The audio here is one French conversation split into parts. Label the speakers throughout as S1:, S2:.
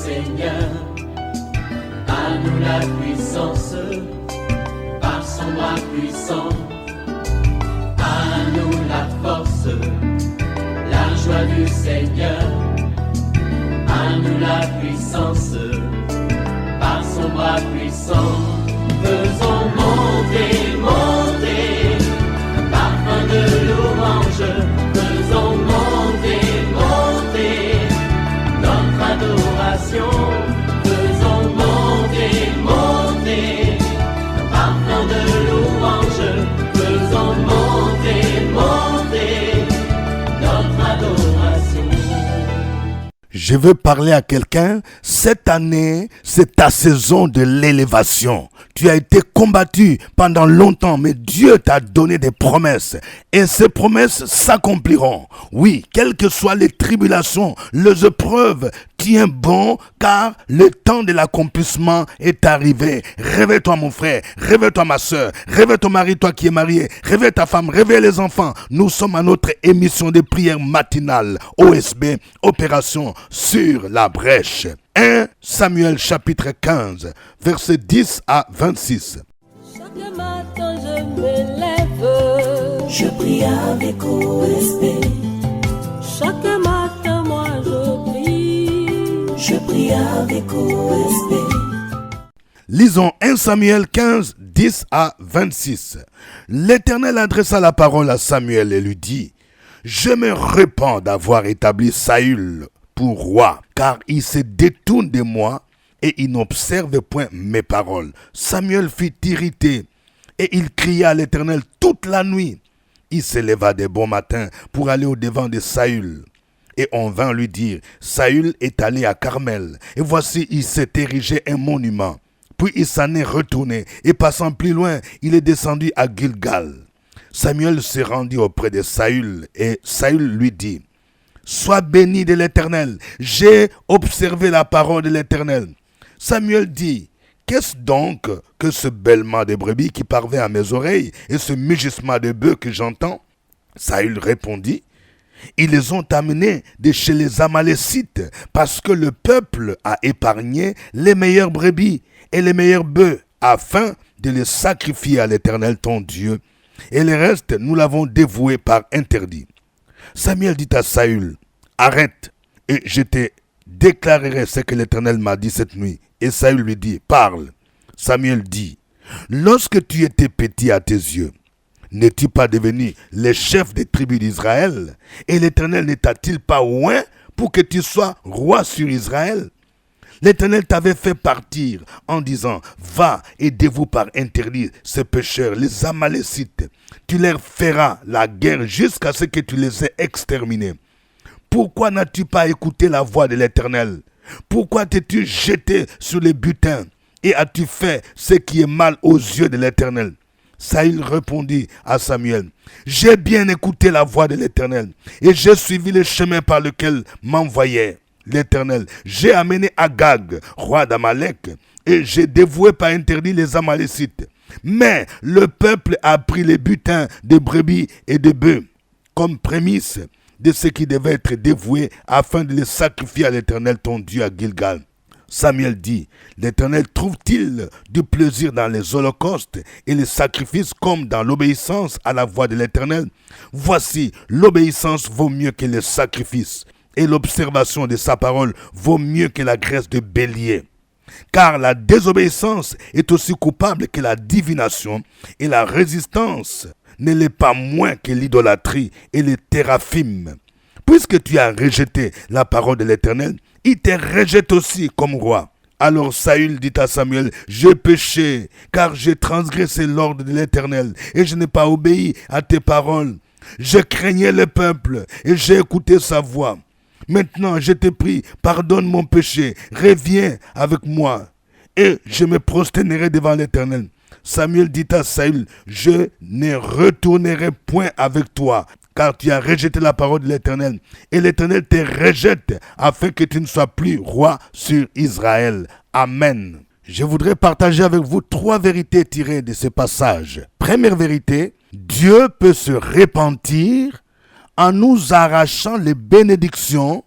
S1: Seigneur. À nous la puissance, par son bras puissant. À nous la force, la joie du Seigneur. À nous la puissance, par son bras puissant. Faisons monter, monter, parfum de louange. Faisons monter, monter, notre adoration. Faisons monter, monter, parfum de louange. Faisons monter, monter, notre adoration.
S2: Je veux parler à quelqu'un. Cette année, c'est ta saison de l'élévation. Tu as été combattu pendant longtemps, mais Dieu t'a donné des promesses. Et ces promesses s'accompliront. Oui, quelles que soient les tribulations, les épreuves, tiens bon, car le temps de l'accomplissement est arrivé. Réveille-toi mon frère, réveille-toi ma soeur, réveille ton mari, toi qui es marié, réveille ta femme, réveille les enfants. Nous sommes à notre émission de prière matinale, OSB, Opération sur la brèche. 1 Samuel chapitre 15, versets 10 à 26.
S3: Chaque matin je me lève, je prie avec OSB. Chaque matin moi je prie avec OSB.
S2: Lisons 1 Samuel 15, 10 à 26. L'Éternel adressa la parole à Samuel et lui dit: Je me repens d'avoir établi Saül pour roi, car il se détourne de moi et il n'observe point mes paroles. Samuel fut irrité et il cria à l'Éternel toute la nuit. Il se leva de bon matin pour aller au-devant de Saül. Et on vint lui dire: Saül est allé à Carmel, et voici il s'est érigé un monument. Puis il s'en est retourné, et passant plus loin, il est descendu à Gilgal. Samuel se rendit auprès de Saül, et Saül lui dit: Sois béni de l'Éternel, j'ai observé la parole de l'Éternel. Samuel dit: Qu'est-ce donc que ce bêlement de brebis qui parvient à mes oreilles, et ce mugissement de bœufs que j'entends? Saül répondit: Ils les ont amenés de chez les Amalécites, parce que le peuple a épargné les meilleures brebis et les meilleurs bœufs, afin de les sacrifier à l'Éternel ton Dieu. Et le reste, nous l'avons dévoué par interdit. Samuel dit à Saül: Arrête, et je te déclarerai ce que l'Éternel m'a dit cette nuit. Et Saül lui dit: Parle. Samuel dit: Lorsque tu étais petit à tes yeux, n'es-tu pas devenu le chef des tribus d'Israël? Et l'Éternel ne t'a-t-il pas oint pour que tu sois roi sur Israël? L'Éternel t'avait fait partir en disant: Va et dévoue par interdit ces pécheurs, les Amalécites. Tu leur feras la guerre jusqu'à ce que tu les aies exterminés. Pourquoi n'as-tu pas écouté la voix de l'Éternel? Pourquoi t'es-tu jeté sur les butins et as-tu fait ce qui est mal aux yeux de l'Éternel? Saül répondit à Samuel: J'ai bien écouté la voix de l'Éternel et j'ai suivi le chemin par lequel m'envoyait l'Éternel. J'ai amené Agag, roi d'Amalek, et j'ai dévoué par interdit les Amalécites. Mais le peuple a pris les butins de brebis et de bœufs comme prémisse de ce qui devait être dévoué afin de les sacrifier à l'Éternel ton Dieu à Gilgal. Samuel dit: L'Éternel trouve-t-il du plaisir dans les holocaustes et les sacrifices comme dans l'obéissance à la voix de l'Éternel? Voici, l'obéissance vaut mieux que les sacrifices, et l'observation de sa parole vaut mieux que la graisse de bélier. Car la désobéissance est aussi coupable que la divination, et la résistance ne l'est pas moins que l'idolâtrie et les téraphim. Puisque tu as rejeté la parole de l'Éternel, il te rejette aussi comme roi. Alors Saül dit à Samuel: J'ai péché, car j'ai transgressé l'ordre de l'Éternel, et je n'ai pas obéi à tes paroles. Je craignais le peuple, et j'ai écouté sa voix. Maintenant, je te prie, pardonne mon péché, reviens avec moi, et je me prosternerai devant l'Éternel. Samuel dit à Saül: Je ne retournerai point avec toi, car tu as rejeté la parole de l'Éternel, et l'Éternel te rejette afin que tu ne sois plus roi sur Israël. Amen. Je voudrais partager avec vous 3 vérités tirées de ce passage. Première vérité: Dieu peut se repentir en nous arrachant les bénédictions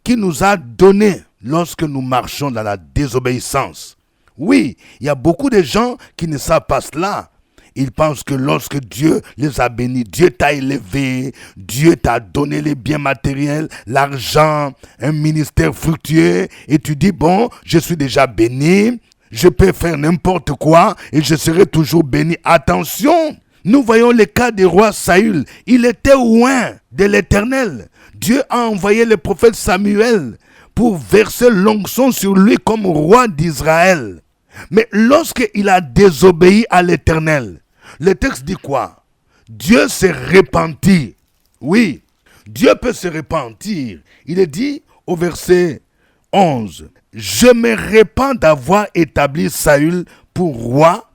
S2: qu'il nous a données. lorsque nous marchons dans la désobéissance. Oui, il y a beaucoup de gens qui ne savent pas cela. Ils pensent que lorsque Dieu les a bénis, Dieu t'a élevé, Dieu t'a donné les biens matériels, l'argent, un ministère fructueux, et tu dis, bon, je suis déjà béni, je peux faire n'importe quoi et je serai toujours béni. Attention, nous voyons le cas du roi Saül. Il était loin de l'Éternel. Dieu a envoyé le prophète Samuel pour verser l'onction sur lui comme roi d'Israël. Mais lorsqu'il a désobéi à l'Éternel, le texte dit quoi? Dieu s'est repenti. Oui, Dieu peut se repentir. Il est dit au verset 11, « Je me repens d'avoir établi Saül pour roi,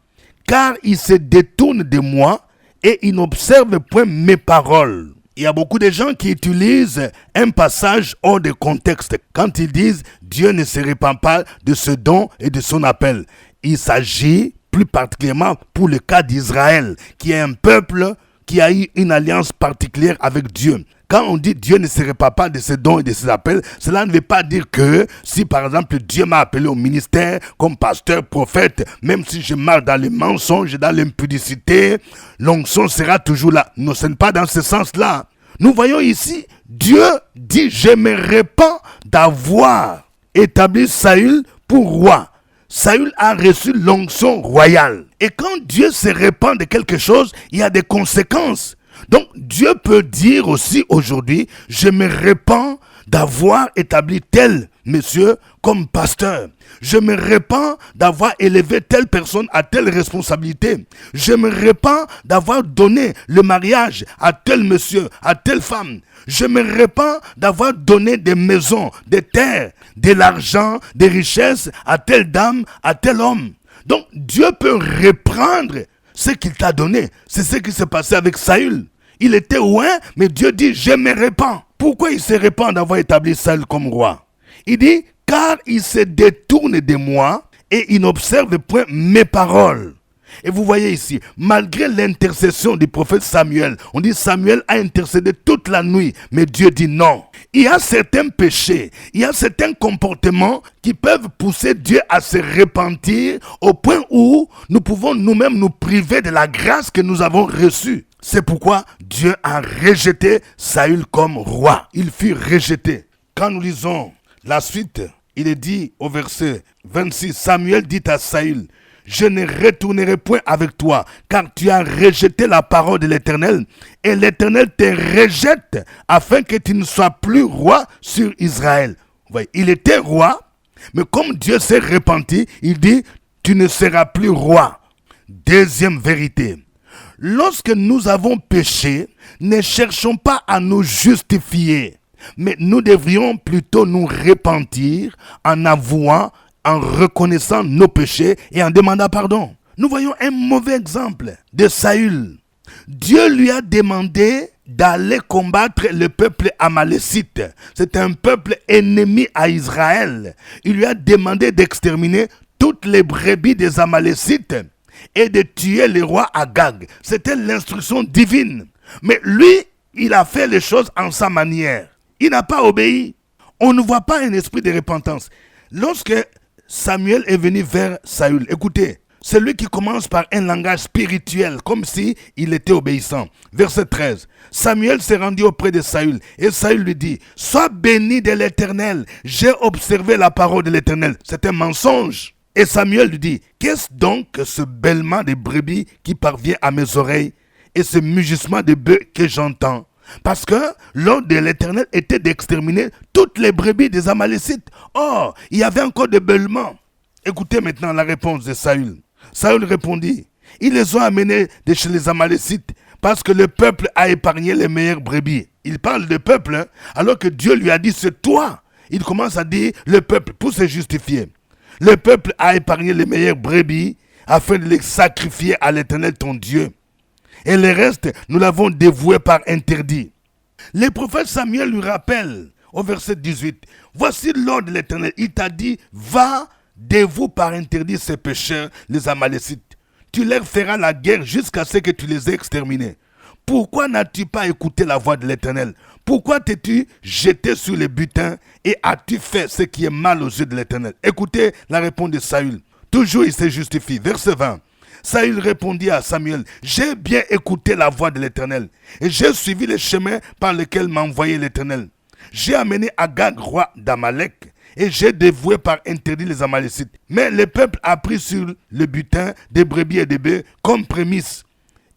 S2: car il se détourne de moi et il n'observe point mes paroles. » Il y a beaucoup de gens qui utilisent un passage hors de contexte quand ils disent « Dieu ne se repent pas de ce don et de son appel ». Il s'agit plus particulièrement pour le cas d'Israël, qui est un peuple qui a eu une alliance particulière avec Dieu. Quand on dit Dieu ne se repent pas de ses dons et de ses appels, cela ne veut pas dire que si par exemple Dieu m'a appelé au ministère comme pasteur, prophète, même si je marche dans les mensonges, dans l'impudicité, l'onction sera toujours là. Non, ce n'est pas dans ce sens-là. Nous voyons ici, Dieu dit, je me repens d'avoir établi Saül pour roi. Saül a reçu l'onction royale. Et quand Dieu se repent de quelque chose, il y a des conséquences. Donc Dieu peut dire aussi aujourd'hui, je me repens d'avoir établi tel monsieur comme pasteur. Je me repens d'avoir élevé telle personne à telle responsabilité. Je me repens d'avoir donné le mariage à tel monsieur, à telle femme. Je me repens d'avoir donné des maisons, des terres, de l'argent, des richesses à telle dame, à tel homme. Donc Dieu peut reprendre ce qu'il t'a donné. C'est ce qui s'est passé avec Saül. Il était loin, mais Dieu dit, je me repens. Pourquoi il se repent d'avoir établi Saül comme roi? Il dit, car il se détourne de moi et il n'observe point mes paroles. Et vous voyez ici, malgré l'intercession du prophète Samuel, on dit Samuel a intercédé toute la nuit, mais Dieu dit non. Il y a certains péchés, il y a certains comportements qui peuvent pousser Dieu à se repentir au point où nous pouvons nous-mêmes nous priver de la grâce que nous avons reçue. C'est pourquoi Dieu a rejeté Saül comme roi. Il fut rejeté. Quand nous lisons la suite, il est dit au verset 26, Samuel dit à Saül, je ne retournerai point avec toi, car tu as rejeté la parole de l'Éternel, et l'Éternel te rejette, afin que tu ne sois plus roi sur Israël. Vous voyez, il était roi, mais comme Dieu s'est repenti, il dit, tu ne seras plus roi. Deuxième vérité, lorsque nous avons péché, ne cherchons pas à nous justifier, mais nous devrions plutôt nous repentir en avouant, en reconnaissant nos péchés et en demandant pardon. Nous voyons un mauvais exemple de Saül. Dieu lui a demandé d'aller combattre le peuple amalécite. C'est un peuple ennemi à Israël. Il lui a demandé d'exterminer toutes les brebis des Amalécites et de tuer le roi Agag. C'était l'instruction divine. Mais lui, il a fait les choses en sa manière. Il n'a pas obéi. On ne voit pas un esprit de repentance. Lorsque Samuel est venu vers Saül, écoutez, c'est lui qui commence par un langage spirituel, comme si il était obéissant. Verset 13. Samuel s'est rendu auprès de Saül, et Saül lui dit, « Sois béni de l'Éternel, j'ai observé la parole de l'Éternel. » C'est un mensonge. Et Samuel lui dit, « Qu'est-ce donc que ce bêlement de brebis qui parvient à mes oreilles, et ce mugissement de bœufs que j'entends? » Parce que l'ordre de l'Éternel était d'exterminer toutes les brebis des Amalécites. Or, il y avait encore des bêlements. Écoutez maintenant la réponse de Saül. Saül répondit, ils les ont amenés de chez les Amalécites parce que le peuple a épargné les meilleures brebis. Il parle de peuple, hein, alors que Dieu lui a dit, c'est toi. Il commence à dire le peuple pour se justifier. Le peuple a épargné les meilleures brebis afin de les sacrifier à l'Éternel ton Dieu. Et le reste, nous l'avons dévoué par interdit. Le prophète Samuel lui rappelle au verset 18, voici l'ordre de l'Éternel. Il t'a dit, va, dévoue par interdit ces pécheurs, les Amalécites. Tu leur feras la guerre jusqu'à ce que tu les aies exterminés. Pourquoi n'as-tu pas écouté la voix de l'Éternel? Pourquoi t'es-tu jeté sur le butin et as-tu fait ce qui est mal aux yeux de l'Éternel? Écoutez la réponse de Saül. Toujours il se justifie. Verset 20. Saül répondit à Samuel, j'ai bien écouté la voix de l'Éternel et j'ai suivi le chemin par lequel m'a envoyé l'Éternel. J'ai amené Agag, roi d'Amalek, et j'ai dévoué par interdit les Amalécites. Mais le peuple a pris sur le butin des brebis et des bœufs comme prémisse,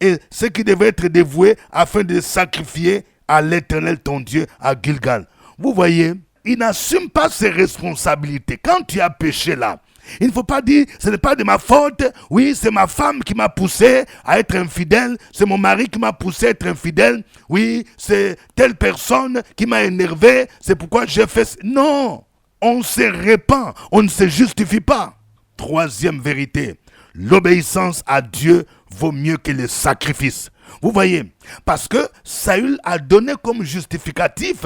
S2: et ce qui devait être dévoué afin de sacrifier à l'Éternel ton Dieu à Gilgal. Vous voyez, il n'assume pas ses responsabilités. Quand tu as péché là, il ne faut pas dire, ce n'est pas de ma faute, oui, c'est ma femme qui m'a poussé à être infidèle, c'est mon mari qui m'a poussé à être infidèle, oui, c'est telle personne qui m'a énervé, c'est pourquoi j'ai fait... Non, on se répand, on ne se justifie pas. Troisième vérité, l'obéissance à Dieu vaut mieux que les sacrifices. Vous voyez, parce que Saül a donné comme justificatif,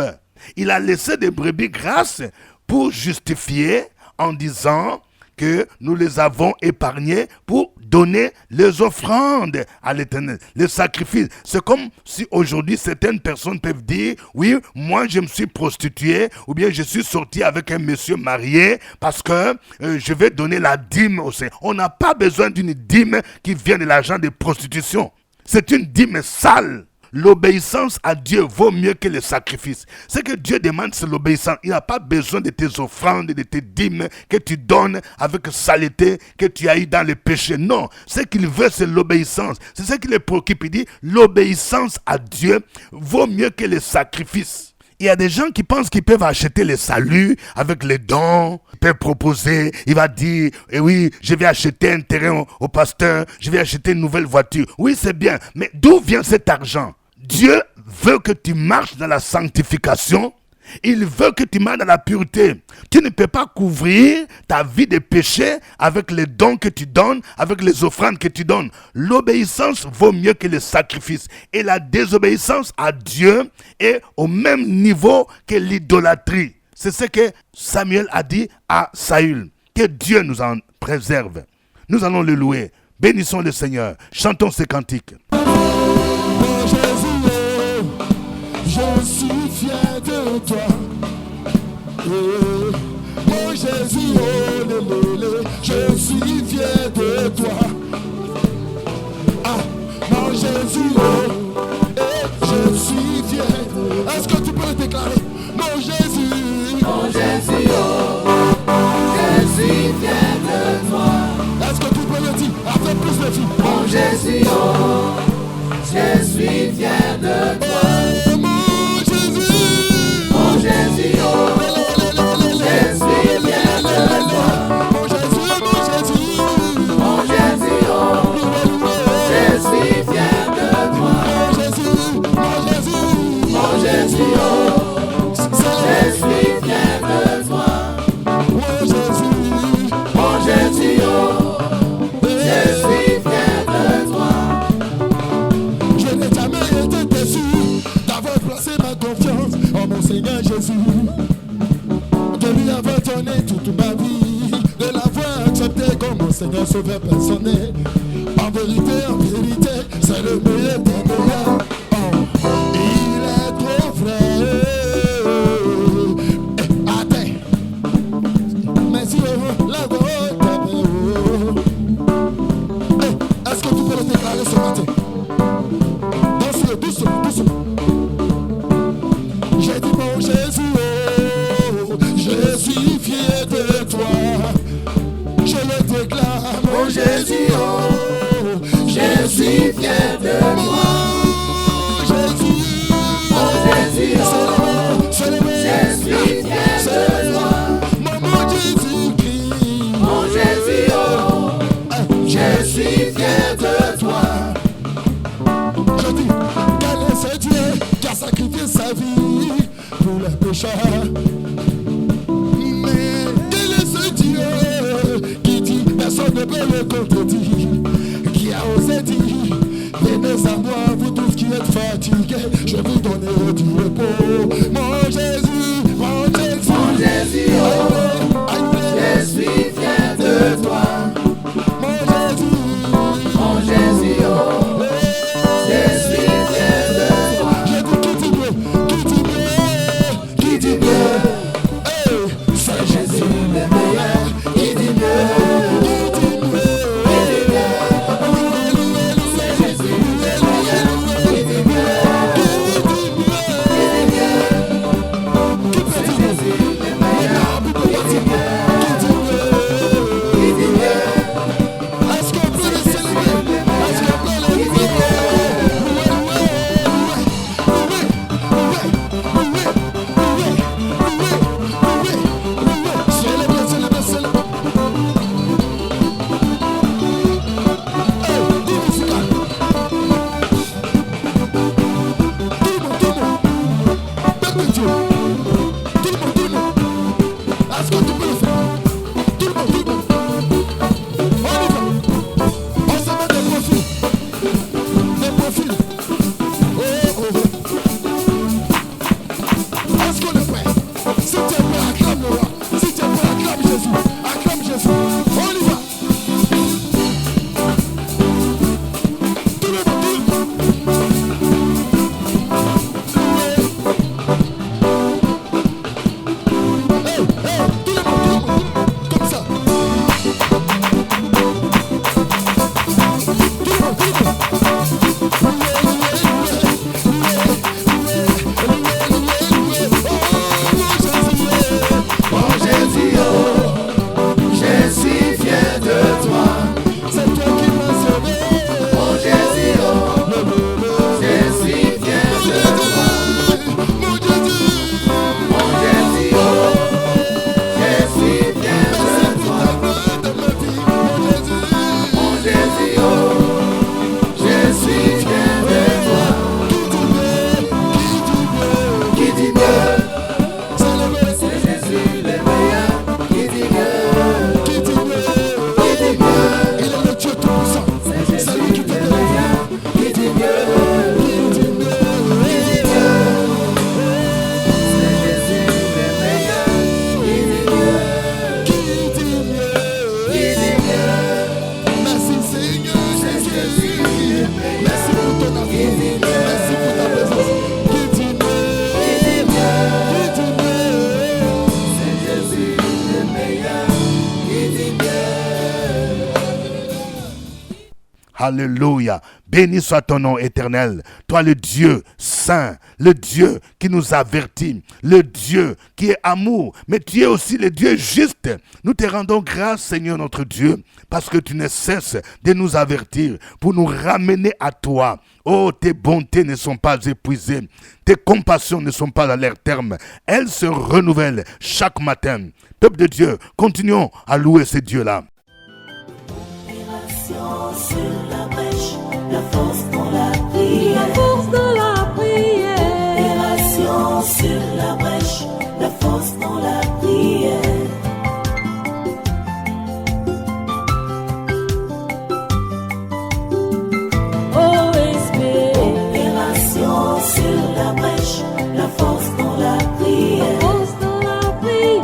S2: il a laissé des brebis grasses pour justifier en disant que nous les avons épargnés pour donner les offrandes à l'Éternel, les sacrifices. C'est comme si aujourd'hui certaines personnes peuvent dire, oui, moi je me suis prostitué ou bien je suis sorti avec un monsieur marié parce que je vais donner la dîme au Seigneur. On n'a pas besoin d'une dîme qui vient de l'argent de prostitution. C'est une dîme sale. L'obéissance à Dieu vaut mieux que les sacrifices. Ce que Dieu demande, c'est l'obéissance. Il n'a pas besoin de tes offrandes, de tes dîmes que tu donnes avec saleté, que tu as eu dans le péché. Non, ce qu'il veut, c'est l'obéissance. C'est ce qui le préoccupe. Il dit, l'obéissance à Dieu vaut mieux que les sacrifices. Il y a des gens qui pensent qu'ils peuvent acheter le salut avec les dons. Ils peuvent proposer, il va dire, eh oui, je vais acheter un terrain au pasteur, je vais acheter une nouvelle voiture. Oui, c'est bien, mais d'où vient cet argent? Dieu veut que tu marches dans la sanctification. Il veut que tu marches dans la pureté. Tu ne peux pas couvrir ta vie de péché avec les dons que tu donnes, avec les offrandes que tu donnes. L'obéissance vaut mieux que le sacrifice. Et la désobéissance à Dieu est au même niveau que l'idolâtrie. C'est ce que Samuel a dit à Saül. Que Dieu nous en préserve. Nous allons le louer. Bénissons le Seigneur. Chantons ces cantiques.
S4: Je suis fier de toi, mon Jésus, oh lélé, je suis fier de toi, ah, mon Jésus, oh, je suis fier. Est-ce que tu peux le déclarer? Mon Jésus, oh, je suis fier de toi. Est-ce que tu peux le dire avec plus de vie? Mon Jésus, oh, je suis fier de toi. Jésus, oh, je suis fier de toi. Mon Jésus, mon Jésus, oh, je suis fier de toi. Mon Jésus, mon Jésus, oh, je suis fier de toi. Mon Jésus, oh, je suis fier de toi. Je n'ai jamais été déçu d'avoir placé ma confiance en mon Seigneur Jésus, de lui avoir donné toute ma vie, de l'avoir accepté comme mon Seigneur sauveur personnel. En vérité, c'est le meilleur des meilleurs. Oh, il est trop vrai. Attends, mais si la est-ce que tu peux le déclarer ce matin? Danse-le doucement, doucement. J'ai dit mon Jésus, oh, je suis fier de toi. Je le déclare, mon Jésus, oh, je suis fier de toi. Mon Jésus, oh, je suis fier de toi. Mon Jésus-Christ, mon Jésus, oh, je suis fier de toi. Je dis, quel est ce Dieu qui a sacrifié sa vie pour les pécheurs? Mais quel est ce Dieu qui dit personne ne peut le contredire, qui a osé dire venez à moi vous tous qui êtes fatigués, je vous donnerai du repos. Mon Jésus, mon Jésus, mon Jésus, oh, je suis fier de toi. Mon Jésus, mon Jésus, oh, je suis fier de toi. Je dis qui dit de Dieu. Tout le monde, tout le monde. Est-ce que tu peux le faire? Tout le monde, tout le monde. On y va. On se met des profils. Des profils. Oh, oh, oh. Est-ce qu'on est prêt? Si tu es prêt, acclame le roi. Si tu es prêt, acclame Jésus. Acclame Jésus. On y va. Tout le monde, tout le monde. Hey, hey, tout le monde. Comme ça. Tout le monde, tout le monde.
S1: Oh Jésus, oh, je suis fier de toi.
S4: C'est toi qui m'as sauvé.
S1: Oh Jésus, oh, je suis fier de toi.
S4: Mon Jésus.
S1: Oh Jésus, oh, je suis fier de toi. Oh Jésus, oh, je suis fier de toi. Qui dit Dieu, c'est Jésus le meilleur. Qui dit Dieu, qui dit Dieu,
S4: Il est le Dieu tout-puissant.
S1: c'est Jésus le meilleur. Qui dit Dieu, c'est Jésus le meilleur. Qui dit Dieu, qui dit Dieu,
S4: Merci Seigneur Jésus. Merci pour ton amour. Merci pour ta présence. Qui dit Dieu,
S1: c'est Jésus le meilleur. Qui dit Dieu.
S2: Alléluia. Béni soit ton nom éternel. Toi le Dieu saint, le Dieu qui nous avertit, le Dieu qui est amour, mais tu es aussi le Dieu juste. Nous te rendons grâce, Seigneur notre Dieu, parce que tu ne cesses de nous avertir pour nous ramener à toi. Oh, tes bontés ne sont pas épuisées, tes compassions ne sont pas à leur terme. Elles se renouvellent chaque matin. Peuple de Dieu, continuons à louer ce Dieu-là.
S3: Opération sur la brèche, la force dans la prière.
S5: La force dans la prière.
S3: Opération sur la brèche, la force dans la prière.
S5: OSB.
S3: Opération sur la brèche, la force dans la prière.
S5: Force dans la prière.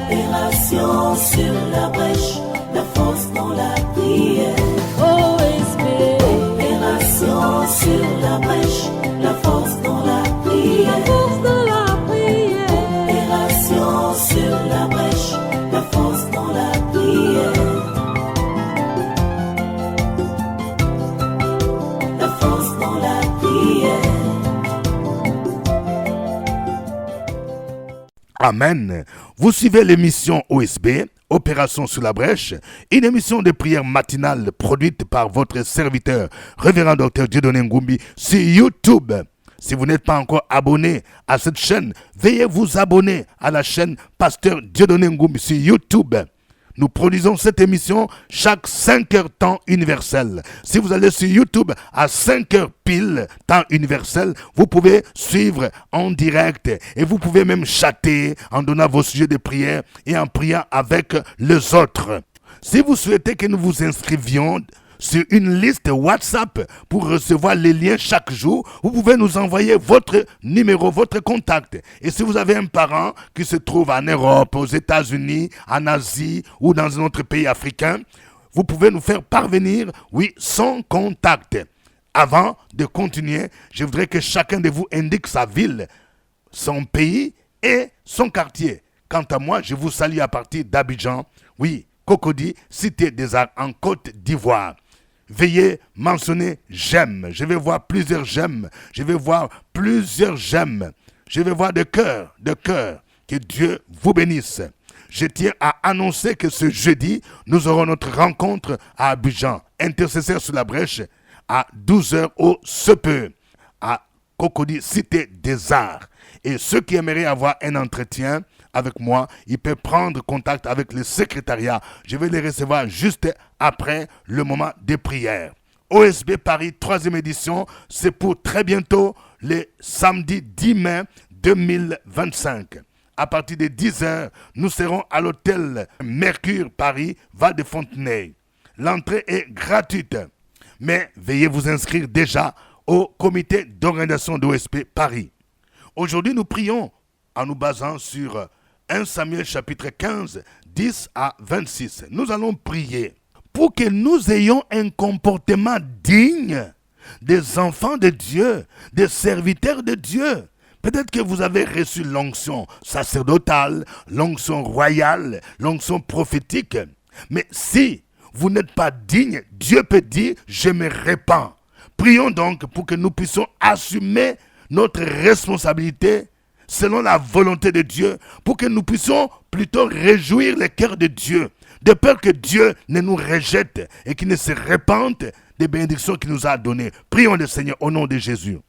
S3: Opération sur la brèche, la force dans la prière.
S5: OSB.
S3: Opération sur la brèche, la force dans la prière.
S5: Force dans la prière.
S3: Opération sur la brèche, la force dans la prière. La force dans la prière.
S2: Amen. Vous suivez l'émission OSB, Opération sur la brèche, une émission de prière matinale produite par votre serviteur, Révérend Dr Dieudonné Ngumbi, sur YouTube. Si vous n'êtes pas encore abonné à cette chaîne, veuillez vous abonner à la chaîne Pasteur Dieudonné Ngumbi sur YouTube. Nous produisons cette émission chaque 5 heures temps universel. Si vous allez sur YouTube à 5 heures pile temps universel, vous pouvez suivre en direct et vous pouvez même chatter en donnant vos sujets de prière et en priant avec les autres. Si vous souhaitez que nous vous inscrivions sur une liste WhatsApp pour recevoir les liens chaque jour, vous pouvez nous envoyer votre numéro, votre contact. Et si vous avez un parent qui se trouve en Europe, aux États-Unis, en Asie ou dans un autre pays africain, vous pouvez nous faire parvenir, oui, son contact. Avant de continuer, je voudrais que chacun de vous indique sa ville, son pays et son quartier. Quant à moi, je vous salue à partir d'Abidjan, oui, Cocody, Cité des Arts en Côte d'Ivoire. Veuillez mentionner j'aime. Je vais voir plusieurs j'aime. Je vais voir plusieurs j'aime. Je vais voir de cœur. Que Dieu vous bénisse. Je tiens à annoncer que ce jeudi, nous aurons notre rencontre à Abidjan, intercesseur sur la brèche, à 12h au CPE, à Cocody, Cité des Arts. Et ceux qui aimeraient avoir un entretien avec moi, ils peuvent prendre contact avec le secrétariat. Je vais les recevoir juste après le moment des prières. OSB Paris, 3e édition, c'est pour très bientôt, le samedi 10 mai 2025. À partir de 10h, nous serons à l'hôtel Mercure Paris, Val de Fontenay. L'entrée est gratuite, mais veuillez vous inscrire déjà au comité d'organisation d'OSP Paris. Aujourd'hui, nous prions en nous basant sur 1 Samuel chapitre 15, 10 à 26. Nous allons prier pour que nous ayons un comportement digne des enfants de Dieu, des serviteurs de Dieu. Peut-être que vous avez reçu l'onction sacerdotale, l'onction royale, l'onction prophétique. Mais si vous n'êtes pas digne, Dieu peut dire « je me répands ». Prions donc pour que nous puissions assumer notre responsabilité selon la volonté de Dieu, pour que nous puissions plutôt réjouir le cœur de Dieu, de peur que Dieu ne nous rejette et qu'il ne se répande des bénédictions qu'il nous a données. Prions le Seigneur au nom de Jésus.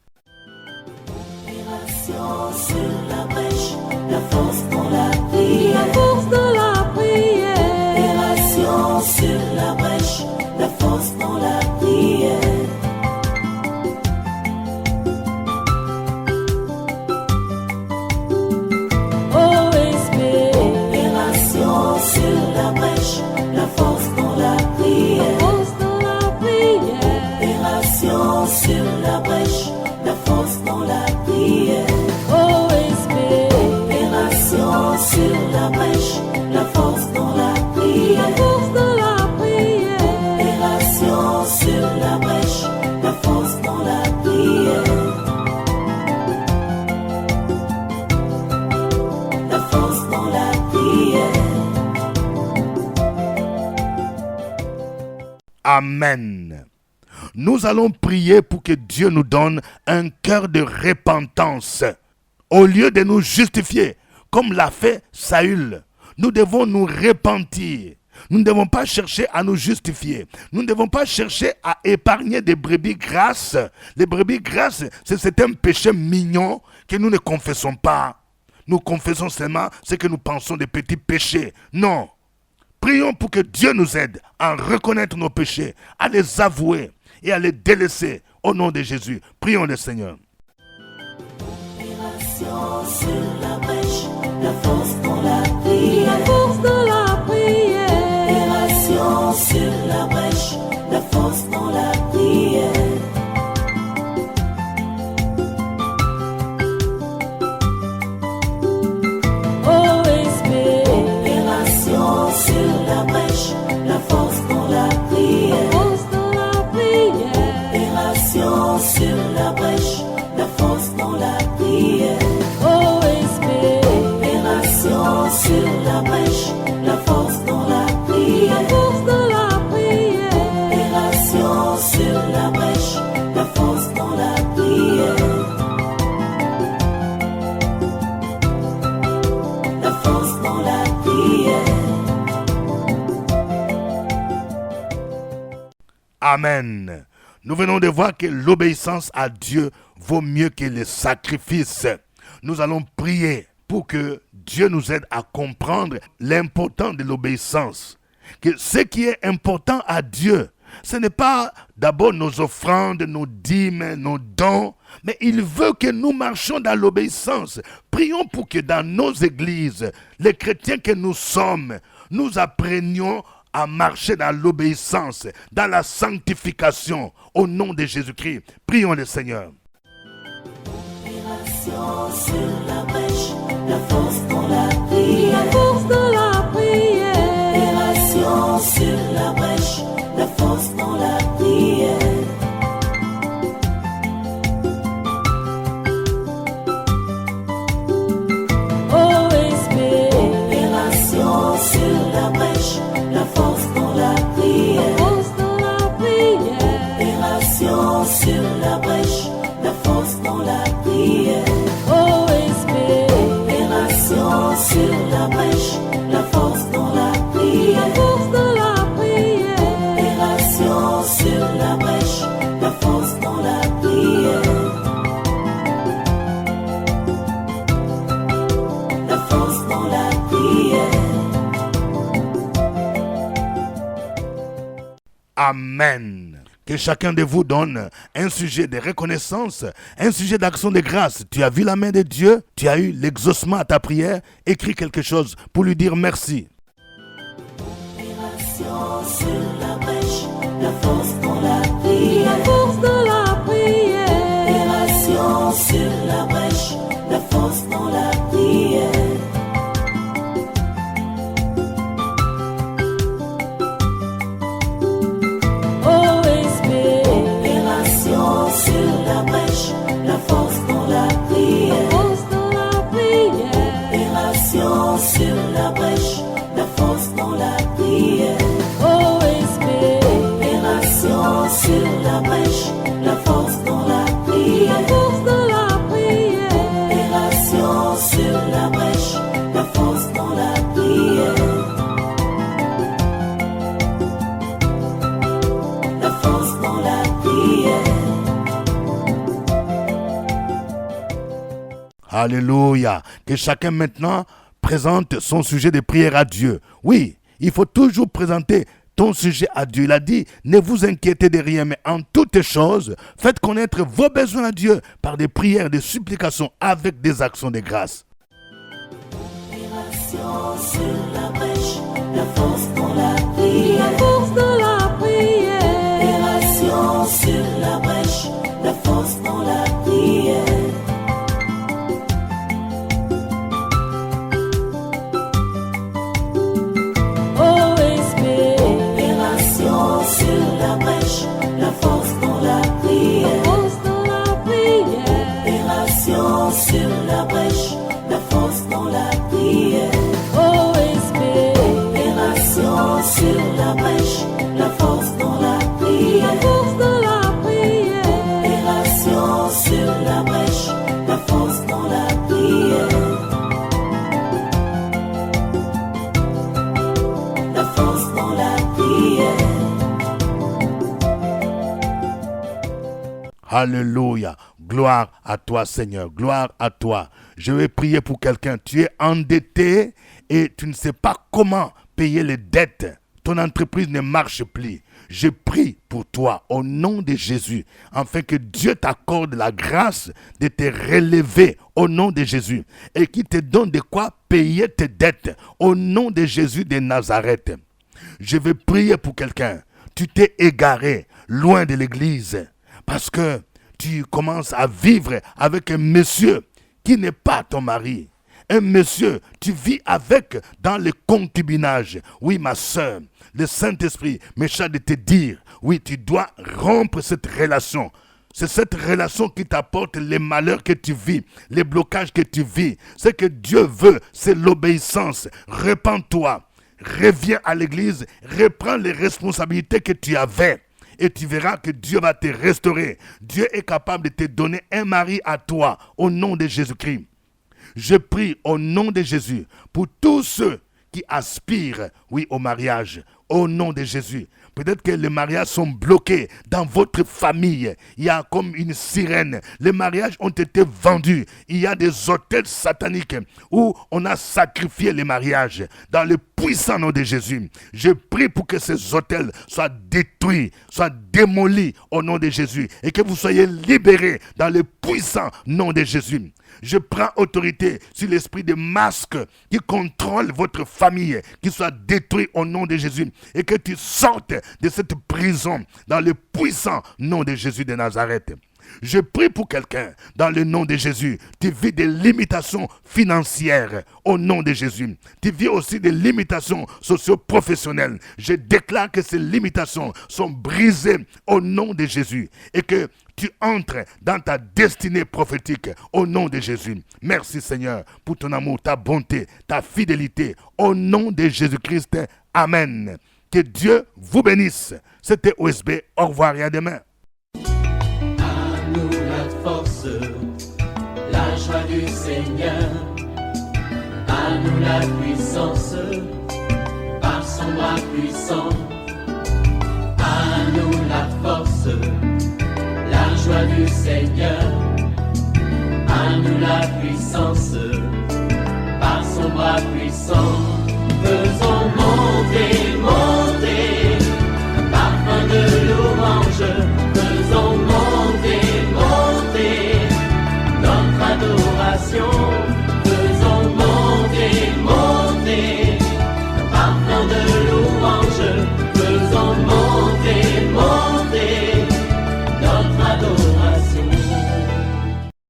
S3: Sur la brèche, la force dans la prière.
S5: La force dans la prière.
S3: Opération sur la brèche, la force dans la prière.
S5: OSP.
S3: Opération sur la brèche, la force dans la prière.
S5: La force dans la prière.
S3: Opération sur la brèche, la force dans la prière.
S5: OSP.
S3: Opération sur la brèche, la force dans la prière.
S5: La force dans la prière.
S3: Opération sur la brèche, la force dans la prière. La force dans la prière.
S2: Amen. Nous allons prier pour que Dieu nous donne un cœur de repentance. Au lieu de nous justifier, comme l'a fait Saül, nous devons nous repentir. Nous ne devons pas chercher à nous justifier. Nous ne devons pas chercher à épargner des brebis grasses. Les brebis grasses, c'est un péché mignon que nous ne confessons pas. Nous confessons seulement ce que nous pensons des petits péchés. Non. Prions pour que Dieu nous aide à reconnaître nos péchés, à les avouer et à les délaisser au nom de Jésus. Prions le Seigneur.
S3: Opération sur la brèche, la force dans la prière.
S5: La force dans la prière.
S3: Opération sur la brèche, la force dans la prière.
S5: OSP.
S3: Opération sur la brèche, la force dans la prière.
S5: La force dans la prière.
S3: Opération sur la brèche, la force dans la prière.
S5: OSP.
S3: Opération sur la brèche, la force dans la prière.
S5: La force dans la prière.
S3: Opération sur la brèche, la force dans la prière. La force dans la prière.
S2: Amen. Nous venons de voir que l'obéissance à Dieu vaut mieux que les sacrifices. Nous allons prier pour que Dieu nous aide à comprendre l'importance de l'obéissance. Que ce qui est important à Dieu, ce n'est pas d'abord nos offrandes, nos dîmes, nos dons, mais il veut que nous marchions dans l'obéissance. Prions pour que dans nos églises, les chrétiens que nous sommes, nous apprenions à marcher dans l'obéissance, dans la sanctification, au nom de Jésus-Christ. Prions le Seigneur.
S3: Opération sur la brèche, la force dans la prière.
S5: La force dans la prière.
S3: Opération sur la brèche, la force dans la prière.
S5: OSP.
S3: Opération sur la brèche, la force dans la prière.
S5: La force dans la prière.
S3: Opération sur la brèche, la force dans la prière.
S5: OSP.
S3: Opération sur la brèche, la force dans la prière.
S5: La force dans la prière.
S3: Opération sur la brèche, la force dans la prière. La force dans la prière.
S2: Amen. Que chacun de vous donne un sujet de reconnaissance, un sujet d'action de grâce. Tu as vu la main de Dieu, tu as eu l'exaucement à ta prière. Écris quelque chose pour lui dire merci.
S3: Opération sur la brèche, la force dans la prière.
S5: La force de la prière.
S3: Opération sur la brèche, la force dans la prière.
S5: OSB.
S3: Opération sur la brèche, la force dans la prière.
S5: Force de la prière.
S3: Opération sur la brèche, la force dans la prière.
S5: OSB.
S3: Opération sur la brèche, la force dans la prière.
S5: La force de la prière.
S3: Opération sur la brèche, la force dans la prière. La force dans la prière.
S2: Alléluia. Que chacun maintenant présente son sujet de prière à Dieu. Oui, il faut toujours présenter ton sujet à Dieu. Il a dit, ne vous inquiétez de rien, mais en toutes choses, faites connaître vos besoins à Dieu par des prières, des supplications, avec des actions de grâce.
S3: Opération sur la brèche, la force dans la prière.
S5: La force de la prière.
S3: Opération sur la brèche, la force dans la prière.
S5: OSB.
S3: Opération sur la brèche, la force dans la prière.
S5: Force de la prière.
S3: Opération sur la brèche, la force dans la prière.
S5: OSB.
S3: Opération sur la brèche, la force dans la prière.
S5: Force de la prière.
S3: Opération sur la brèche, la force dans la prière. La force dans la prière.
S2: Alléluia. Gloire à toi, Seigneur. Gloire à toi. Je vais prier pour quelqu'un. Tu es endetté et tu ne sais pas comment payer les dettes. Ton entreprise ne marche plus. Je prie pour toi au nom de Jésus, afin que Dieu t'accorde la grâce de te relever au nom de Jésus et qu'il te donne de quoi payer tes dettes au nom de Jésus de Nazareth. Je vais prier pour quelqu'un. Tu t'es égaré loin de l'église parce que tu commences à vivre avec un monsieur qui n'est pas ton mari. Un monsieur, tu vis avec dans le concubinage. Oui, ma soeur, le Saint-Esprit me charge de te dire, oui, tu dois rompre cette relation. C'est cette relation qui t'apporte les malheurs que tu vis, les blocages que tu vis. Ce que Dieu veut, c'est l'obéissance. Repends-toi, reviens à l'église, reprends les responsabilités que tu avais. Et tu verras que Dieu va te restaurer. Dieu est capable de te donner un mari à toi au nom de Jésus-Christ. Je prie au nom de Jésus pour tous ceux qui aspirent, oui, au mariage, au nom de Jésus. Peut-être que les mariages sont bloqués dans votre famille. Il y a comme une sirène. Les mariages ont été vendus. Il y a des hôtels sataniques où on a sacrifié les mariages. Dans le puissant nom de Jésus, je prie pour que ces hôtels soient détruits, soient démolis au nom de Jésus. Et que vous soyez libérés dans le puissant nom de Jésus. Je prends autorité sur l'esprit de masque qui contrôle votre famille, qui soit détruit au nom de Jésus. Et que tu sortes de cette prison dans le puissant nom de Jésus de Nazareth. Je prie pour quelqu'un dans le nom de Jésus. Tu vis des limitations financières au nom de Jésus. Tu vis aussi des limitations socio-professionnelles. Je déclare que ces limitations sont brisées au nom de Jésus et que tu entres dans ta destinée prophétique au nom de Jésus. Merci Seigneur pour ton amour, ta bonté, ta fidélité. Au nom de Jésus-Christ, Amen. Que Dieu vous bénisse. C'était OSB. Au revoir et à demain.
S6: À nous la force, la joie du Seigneur. À nous la puissance, par son bras puissant. À nous la force, la joie du Seigneur. À nous la puissance, par son bras puissant.